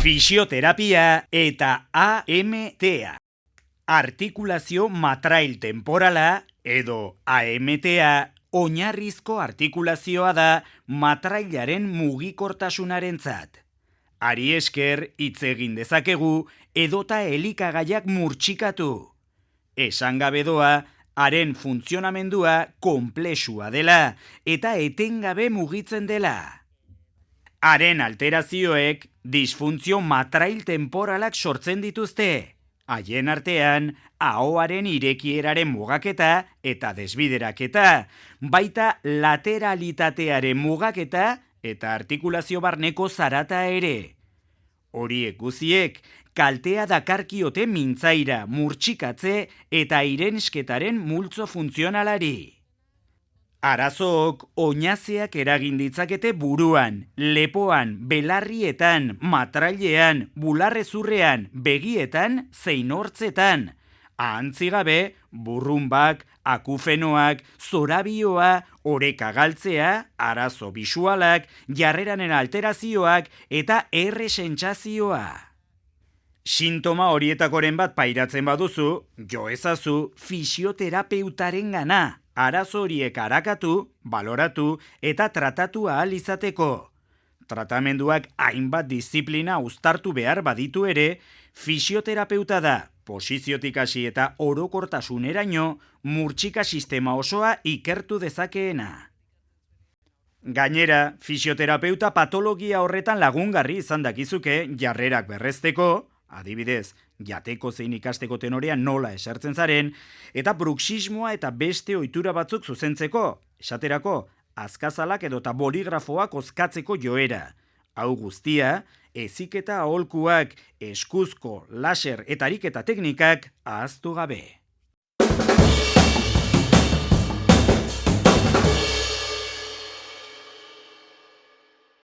Fisioterapia eta AMTA. Artikulazio matrail temporala edo AMTA oinarrizko artikulazioa da matrailaren mugikortasunarentzat. Ari esker hitz egin dezakegu edota elikagaiak murtxikatu. Esan gabe doa, haren funtzionamendua konplexua dela eta etengabe mugitzen dela. Haren alterazioek disfuntzio matrail temporalak sortzen dituzte. Haien artean, ahoaren irekieraren mugaketa eta desbideraketa, baita lateralitatearen mugaketa eta artikulazio barneko zarata ere. Horiek guziek, kaltea dakarkiote mintzaira, murtxikatze eta irensketaren multzo funtzionalari. Arazook oinazeak eragin ditzakete buruan, lepoan, belarrietan, matrailean, bularrezurrean, begietan, zein hortzetan. Ahantzi gabe, burrunbak, akufenoak, zorabioa, oreka galtzea, arazo bisualak, jarreranen alterazioak eta sentsazioa. Sintoma horietakoren bat pairatzen baduzu, jo ezazu fisioterapeutaren arazo horiek arakatu, baloratu eta tratatu ahal izateko. Tratamenduak hainbat diziplina uztartu behar baditu ere, fisioterapeuta da, posiziotik hasi eta orokortasuneraino, murtsika sistema osoa ikertu dezakeena. Gainera, fisioterapeuta patologia horretan lagungarri izan dakizuke jarrerak berrezteko, adibidez, jateko zein ikasteko tenorean nola esertzen zaren, eta bruxismoa eta beste ohitura batzuk zuzentzeko, esaterako, azkazalak edota boligrafoak ozkatzeko joera. Hau guztia, heziketa aholkuak, eskuzko, laser eta ariketa teknikak ahaztu gabe.